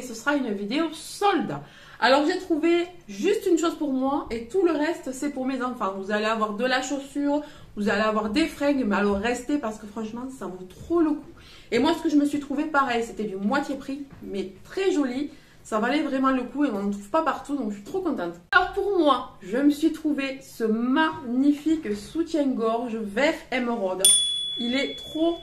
ce sera une vidéo solde. Alors j'ai trouvé juste une chose pour moi et tout le reste c'est pour mes enfants. Vous allez avoir de la chaussure, vous allez avoir des fringues, mais alors restez parce que franchement ça vaut trop le coup. Et moi ce que je me suis trouvé pareil, c'était du moitié prix, mais très joli. Ça valait vraiment le coup et on n'en trouve pas partout, donc je suis trop contente. Alors pour moi, je me suis trouvé ce magnifique soutien-gorge vert émeraude. Il est trop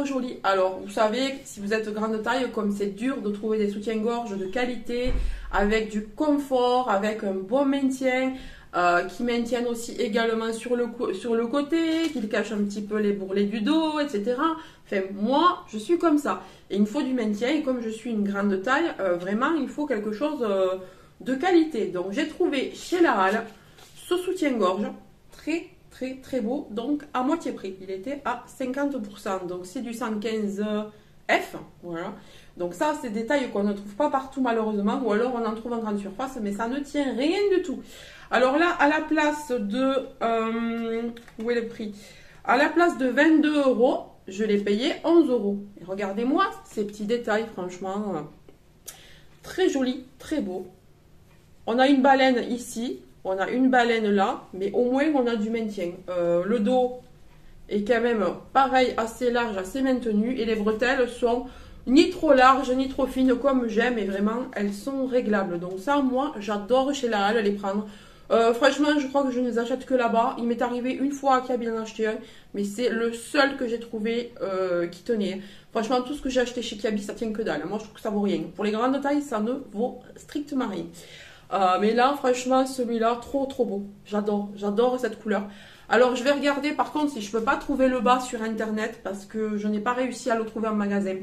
joli. Alors vous savez, si vous êtes grande taille, comme c'est dur de trouver des soutiens-gorge de qualité, avec du confort, avec un bon maintien, qui maintiennent aussi également sur le côté, qui cachent un petit peu les bourrelets du dos, etc. Enfin, moi, je suis comme ça. Et il me faut du maintien, et comme je suis une grande taille, vraiment, il faut quelque chose de qualité. Donc, j'ai trouvé chez La Halle ce soutien-gorge, très beau, donc à moitié prix. Il était à 50%, donc c'est du 115F, voilà. Donc ça, c'est des tailles qu'on ne trouve pas partout malheureusement, ou alors on en trouve en grande surface, mais ça ne tient rien du tout. Alors là, à la place de... où est le prix? À la place de 22 €, je l'ai payé 11 €. Et regardez-moi ces petits détails, franchement, très joli, très beau. On a une baleine ici, on a une baleine là, mais au moins on a du maintien. Le dos est quand même pareil, assez large, assez maintenu, et les bretelles sont ni trop larges, ni trop fines comme j'aime, et vraiment elles sont réglables. Donc ça, moi, j'adore chez La Halle les prendre. Franchement, je crois que je ne les achète que là-bas. Il m'est arrivé une fois à Kaby d'en acheter un, mais c'est le seul que j'ai trouvé qui tenait. Franchement, tout ce que j'ai acheté chez Kaby, ça tient que dalle. Moi, je trouve que ça vaut rien. Pour les grandes tailles, ça ne vaut strictement rien. Mais là, franchement, celui-là, trop beau. J'adore cette couleur. Alors, je vais regarder par contre si je peux pas trouver le bas sur internet parce que je n'ai pas réussi à le trouver en magasin.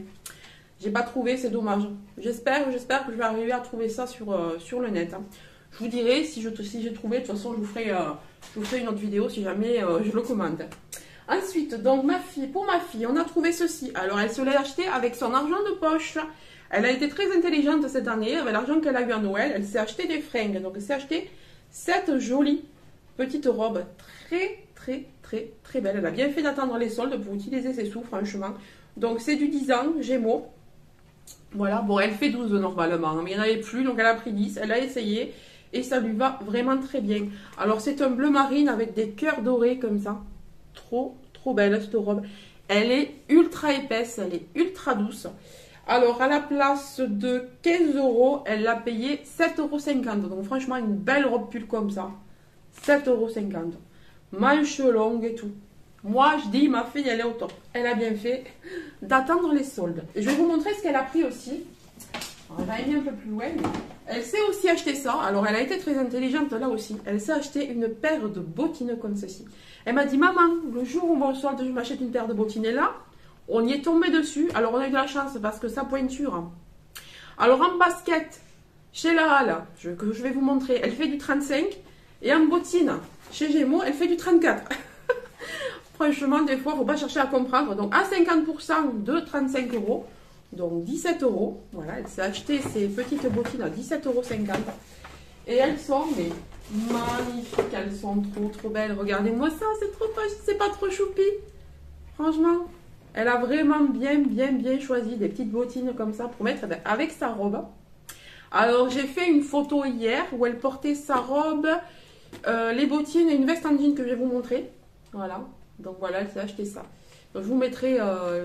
J'ai pas trouvé, c'est dommage. J'espère que je vais arriver à trouver ça sur le net. Hein. Je vous dirai si j'ai trouvé. De toute façon, je vous ferai une autre vidéo si jamais je le commande. Ensuite, donc pour ma fille, on a trouvé ceci. Alors, elle se l'a acheté avec son argent de poche. Elle a été très intelligente cette année. Avec l'argent qu'elle a eu à Noël, elle s'est acheté des fringues. Donc, elle s'est acheté cette jolie petite robe très belle. Elle a bien fait d'attendre les soldes pour utiliser ses sous, franchement. Donc, c'est du 10 ans, Gémeaux. Voilà, bon, elle fait 12 normalement, mais il n'y en avait plus, donc elle a pris 10, elle a essayé, et ça lui va vraiment très bien. Alors, c'est un bleu marine avec des cœurs dorés comme ça. Trop belle cette robe. Elle est ultra épaisse, elle est ultra douce. Alors, à la place de 15 €, elle l'a payé 7,50 €. Donc, franchement, une belle robe pull comme ça. 7,50 €. Manches longues et tout. Moi, je dis, ma fille, elle est au top. Elle a bien fait d'attendre les soldes. Et je vais vous montrer ce qu'elle a pris aussi. On va aller un peu plus loin. Elle s'est aussi acheté ça. Alors, elle a été très intelligente là aussi. Elle s'est acheté une paire de bottines comme ceci. Elle m'a dit, maman, le jour où on va au solde, je m'achète une paire de bottines. Et là, on y est tombé dessus. Alors, on a eu de la chance parce que sa pointure. Alors, en basket, chez La Halle, que je vais vous montrer, elle fait du 35. Et en bottine, chez Gémeaux, elle fait du 34. Franchement, des fois, il ne faut pas chercher à comprendre. Donc, à 50% de 35 €. Donc, 17 €. Voilà, elle s'est acheté ces petites bottines à 17,50 €. Et elles sont, mais magnifiques. Elles sont trop belles. Regardez-moi ça, c'est pas trop choupi. Franchement, elle a vraiment bien choisi des petites bottines comme ça pour mettre avec sa robe. Alors, j'ai fait une photo hier où elle portait sa robe, les bottines et une veste en jean que je vais vous montrer. Voilà. Donc voilà, elle s'est acheté ça. Donc, je vous mettrai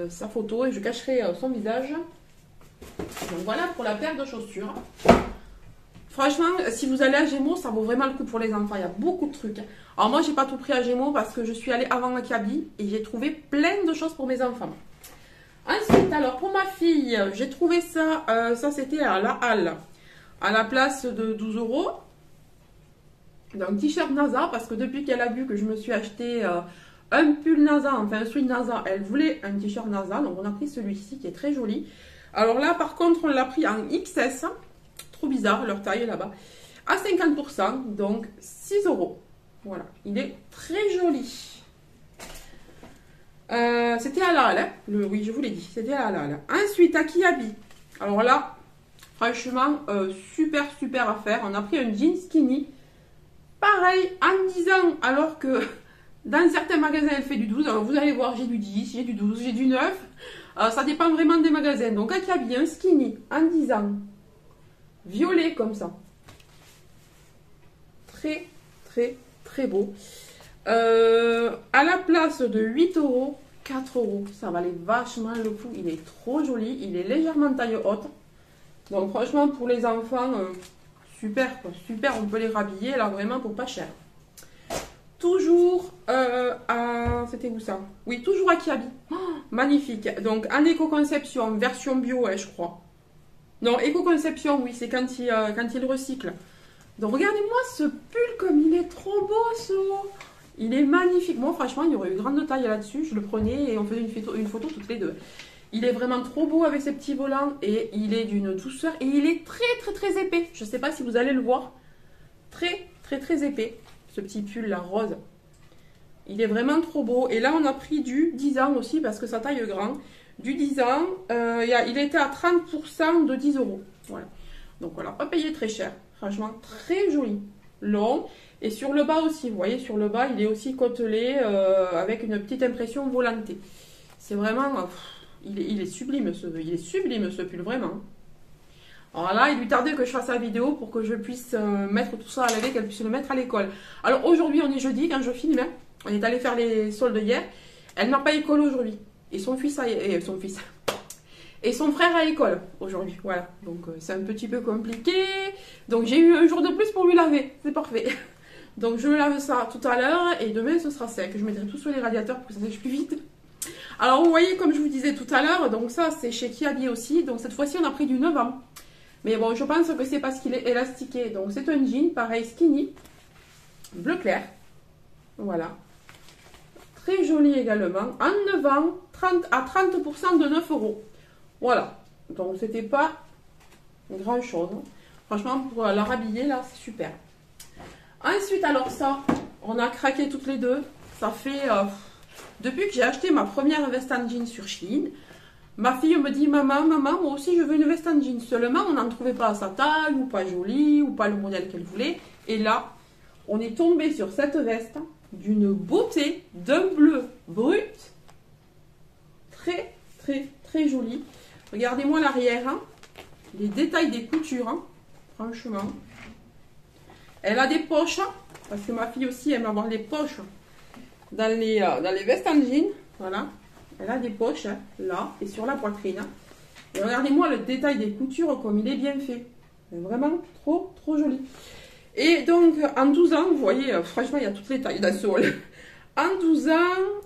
sa photo et je cacherai son visage. Donc voilà pour la paire de chaussures. Franchement, si vous allez à Gémeaux, ça vaut vraiment le coup pour les enfants. Il y a beaucoup de trucs. Alors moi, j'ai pas tout pris à Gémeaux parce que je suis allée avant la Kaby et j'ai trouvé plein de choses pour mes enfants. Ensuite, alors pour ma fille, j'ai trouvé ça. Ça, c'était à La Halle. À la place de 12 €. Donc t-shirt NASA parce que depuis qu'elle a vu que je me suis acheté... un pull NASA, enfin un sweat NASA, elle voulait un t-shirt NASA, donc on a pris celui-ci qui est très joli. Alors là, par contre, on l'a pris en XS, trop bizarre leur taille là-bas, à 50%, donc 6 €. Voilà, il est très joli. C'était à La Halle, hein. Oui, je vous l'ai dit, c'était à La Halle. Ensuite, à Kiabi. Alors là, franchement, super affaire. On a pris un jean skinny, pareil, en 10 ans, alors que... Dans certains magasins, elle fait du 12. Alors, vous allez voir, j'ai du 10, j'ai du 12, j'ai du 9. Ça dépend vraiment des magasins. Donc, Akihabie, un skinny en 10 ans, violet comme ça. Très, très, très beau. À la place de 8 euros, 4 euros. Ça valait vachement le coup. Il est trop joli. Il est légèrement taille haute. Donc, franchement, pour les enfants, super, quoi. Super, on peut les rhabiller là vraiment pour pas cher. Toujours c'était où ça? Oui, toujours à Akihabie. Oh, magnifique. Donc, en éco-conception, version bio, je crois. Non, éco-conception, oui, c'est quand il recycle. Donc, regardez-moi ce pull comme il est trop beau, ce haut. Il est magnifique. Moi, franchement, il y aurait eu grande taille là-dessus. Je le prenais et on faisait une photo toutes les deux. Il est vraiment trop beau avec ses petits volants et il est d'une douceur. Et il est très, très, très épais. Je ne sais pas si vous allez le voir. Très, très, très épais. Ce petit pull là, rose. Il est vraiment trop beau. Et là, on a pris du 10 ans aussi parce que sa taille est grand. Du 10 ans, il était à 30% de 10 euros. Voilà. Donc, on l'a pas payé très cher. Franchement, très joli. Long. Et sur le bas aussi, vous voyez, sur le bas, il est aussi côtelé avec une petite impression volantée. C'est vraiment... il est sublime, il est sublime ce pull, vraiment. Alors là, il lui tardait que je fasse la vidéo pour que je puisse mettre tout ça à laver, qu'elle puisse le mettre à l'école. Alors aujourd'hui, on est jeudi, quand je filme, hein, on est allé faire les soldes hier. Elle n'a pas école aujourd'hui. Et son fils et son frère à l'école aujourd'hui. Voilà. Donc c'est un petit peu compliqué. Donc j'ai eu un jour de plus pour lui laver. C'est parfait. Donc je me lave ça tout à l'heure et demain ce sera sec. Je mettrai tout sur les radiateurs pour que ça sèche plus vite. Alors vous voyez, comme je vous disais tout à l'heure, donc ça c'est chez Akihabie aussi. Donc cette fois-ci on a pris du 9 ans. Mais bon, je pense que c'est parce qu'il est élastiqué. Donc c'est un jean, pareil, skinny, bleu clair. Voilà. Très joli également. En 9 ans, à 30% de 9 euros. Voilà. Donc c'était pas grand chose. Franchement, pour la rhabiller là, c'est super. Ensuite, alors ça, on a craqué toutes les deux. Ça fait... depuis que j'ai acheté ma première veste en jean sur Shein, ma fille me dit, maman, moi aussi je veux une veste en jean. Seulement, on n'en trouvait pas à sa taille, ou pas jolie, ou pas le modèle qu'elle voulait. Et là, on est tombé sur cette veste d'une beauté, d'un bleu brut. Très, très, très jolie. Regardez-moi l'arrière. Hein. Les détails des coutures. Hein. Franchement. Elle a des poches. Hein, parce que ma fille aussi aime avoir les poches dans les vestes en jean. Voilà. Elle a des poches hein, là et sur la poitrine. Et regardez-moi le détail des coutures comme il est bien fait. C'est vraiment trop, trop joli. Et donc, en 12 ans, vous voyez, franchement, il y a toutes les tailles dans ce haul. En 12 ans,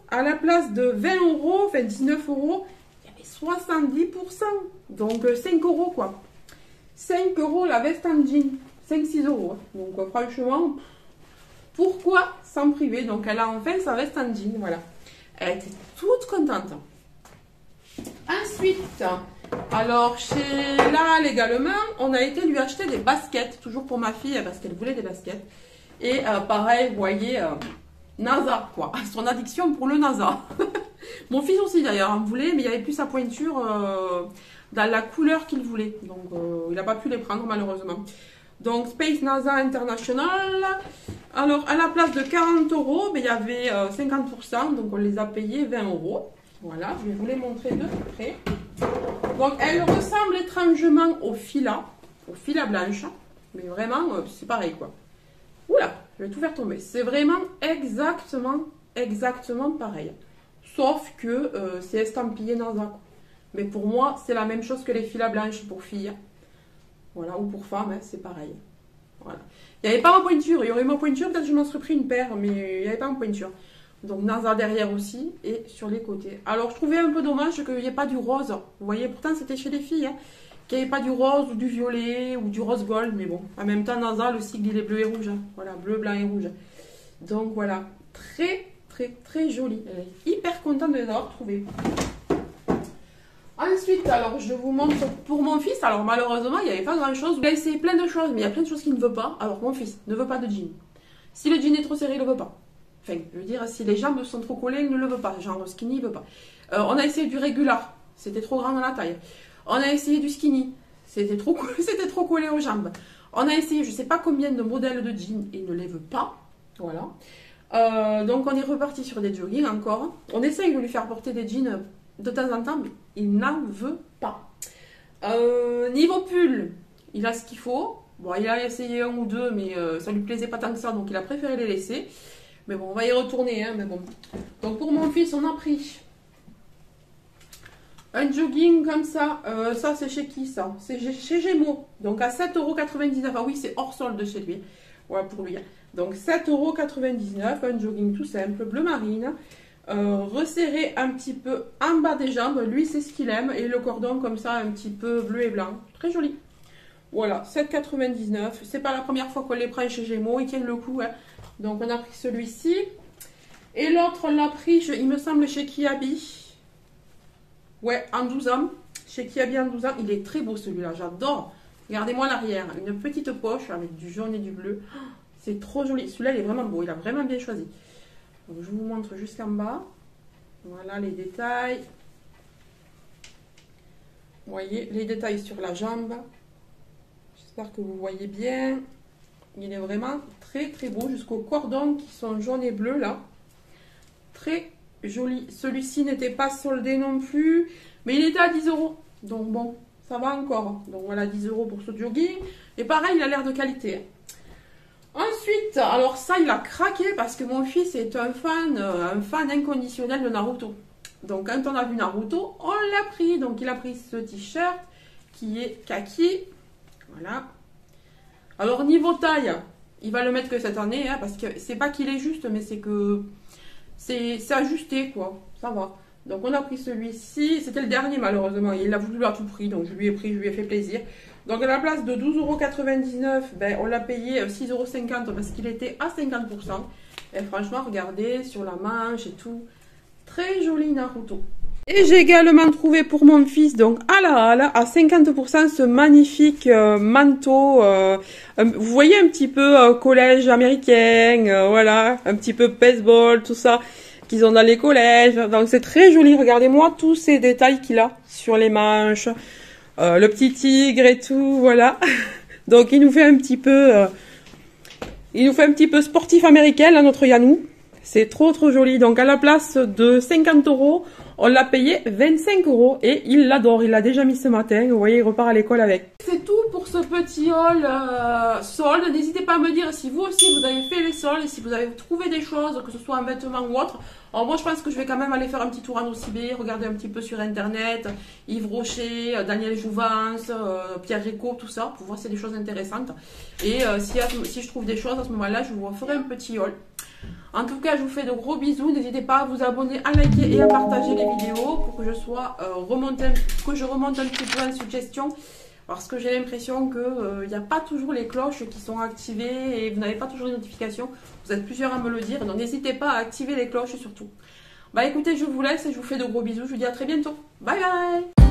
à la place de 20 euros, enfin 19 euros, il y avait 70%. Donc, 5 euros, quoi. 5 euros la veste en jean. 5-6 euros. Donc, franchement, pourquoi s'en priver? Donc, elle a enfin sa veste en jean, voilà. Elle était toute contente. Ensuite, alors chez Laal également, on a été lui acheter des baskets, toujours pour ma fille, parce qu'elle voulait des baskets. Et pareil, vous voyez, NASA, quoi. Son addiction pour le NASA. Mon fils aussi d'ailleurs en voulait, mais il n'y avait plus sa pointure dans la couleur qu'il voulait. Donc il n'a pas pu les prendre malheureusement. Donc Space NASA International. Alors à la place de 40 euros, il y avait 50%, donc on les a payés 20 euros. Voilà, je vais vous les montrer de près. Donc elle ressemble étrangement au fila blanche, mais vraiment c'est pareil quoi. Oula, je vais tout faire tomber. C'est vraiment exactement pareil. Sauf que c'est estampillé NASA quoi. Mais pour moi, c'est la même chose que les filas blanches pour filles. Voilà, ou pour femmes, hein, c'est pareil. Voilà. Il n'y avait pas ma pointure. Il y aurait ma pointure, peut-être que je m'en serais pris une paire, mais il n'y avait pas ma pointure. Donc NASA derrière aussi et sur les côtés. Alors je trouvais un peu dommage qu'il n'y ait pas du rose. Vous voyez, pourtant c'était chez les filles. Hein, qu'il n'y avait pas du rose ou du violet ou du rose gold. Mais bon, en même temps NASA, le sigle il est bleu et rouge. Hein. Voilà, bleu, blanc et rouge. Donc voilà, très très très joli. Elle est hyper contente de les avoir trouvés. Ensuite, alors je vous montre pour mon fils. Alors malheureusement, il n'y avait pas grand chose. Il a essayé plein de choses, mais il y a plein de choses qu'il ne veut pas. Alors mon fils ne veut pas de jean. Si le jean est trop serré, il ne le veut pas. Enfin, je veux dire, si les jambes sont trop collées, il ne le veut pas. Genre skinny, il ne veut pas. On a essayé du régular. C'était trop grand dans la taille. On a essayé du skinny. C'était trop collé aux jambes. On a essayé je ne sais pas combien de modèles de jeans et il ne les veut pas. Voilà. Donc on est reparti sur des joggings encore. On essaye de lui faire porter des jeans de temps en temps, mais il n'en veut pas. Niveau pull, il a ce qu'il faut. Bon, il a essayé un ou deux, mais ça lui plaisait pas tant que ça, donc il a préféré les laisser. Mais bon, on va y retourner, hein, mais bon. Donc pour mon fils, on a pris un jogging comme ça. Ça, c'est chez qui ça? C'est chez Gémeaux. Donc à 7,99 €. Ah oui, c'est hors solde chez lui. Voilà pour lui. Donc 7,99 €, un jogging tout simple, bleu marine. Resserré un petit peu en bas des jambes. Lui, c'est ce qu'il aime. Et le cordon comme ça, un petit peu bleu et blanc. Très joli. Voilà, 7,99 €. C'est pas la première fois qu'on les prend chez Gémeaux. Ils tiennent le coup. Hein. Donc on a pris celui-ci. Et l'autre, on l'a pris, il me semble, chez Kiabi. Ouais, en 12 ans. Chez Kiabi en 12 ans. Il est très beau celui-là, j'adore. Regardez-moi l'arrière. Une petite poche avec du jaune et du bleu. C'est trop joli. Celui-là, il est vraiment beau. Il a vraiment bien choisi. Donc, je vous montre jusqu'en bas. Voilà les détails. Vous voyez les détails sur la jambe. J'espère que vous voyez bien. Il est vraiment très très beau. Jusqu'aux cordons qui sont jaunes et bleus là. Très joli. Celui-ci n'était pas soldé non plus. Mais il était à 10 €. Donc bon, ça va encore. Donc voilà, 10 € pour ce jogging. Et pareil, il a l'air de qualité. Ensuite, alors ça, il a craqué parce que mon fils est un fan inconditionnel de Naruto. Donc quand on a vu Naruto, on l'a pris. Donc il a pris ce t-shirt qui est kaki. Voilà. Alors niveau taille, il va le mettre que cette année. Hein, parce que c'est pas qu'il est juste, mais c'est que c'est ajusté quoi. Ça va. Donc on a pris celui-ci. C'était le dernier malheureusement. Il a voulu à tout prix. Donc je lui ai pris, je lui ai fait plaisir. Donc à la place de 12,99 €, ben, on l'a payé 6,50 € parce qu'il était à 50%. Et franchement, regardez, sur la manche et tout. Très joli Naruto. Et j'ai également trouvé pour mon fils, donc à la halle, à 50%, ce magnifique manteau. Vous voyez un petit peu collège américain, voilà, un petit peu baseball, tout ça, qu'ils ont dans les collèges. Donc c'est très joli, regardez-moi tous ces détails qu'il a sur les manches. Le petit tigre et tout, voilà. Donc il nous fait un petit peu sportif américain là, notre Yanou. C'est trop trop joli. Donc à la place de 50 €, on l'a payé 25 € et il l'adore. Il l'a déjà mis ce matin. Vous voyez, il repart à l'école avec. C'est tout pour ce petit haul solde. N'hésitez pas à me dire si vous aussi vous avez fait les soldes et si vous avez trouvé des choses, que ce soit un vêtement ou autre. Alors moi je pense que je vais quand même aller faire un petit tour en Nocibé, regarder un petit peu sur internet, Yves Rocher, Daniel Jouvence, Pierre Rico, tout ça, pour voir si c'est des choses intéressantes. Et si je trouve des choses à ce moment-là, je vous referai un petit haul. En tout cas, je vous fais de gros bisous. N'hésitez pas à vous abonner, à liker et à partager les vidéos pour que je remonte un petit peu en suggestion. Parce que j'ai l'impression qu'il n'y a pas toujours les cloches qui sont activées et vous n'avez pas toujours les notifications. Vous êtes plusieurs à me le dire, donc n'hésitez pas à activer les cloches surtout. Bah écoutez, je vous laisse et je vous fais de gros bisous. Je vous dis à très bientôt. Bye bye!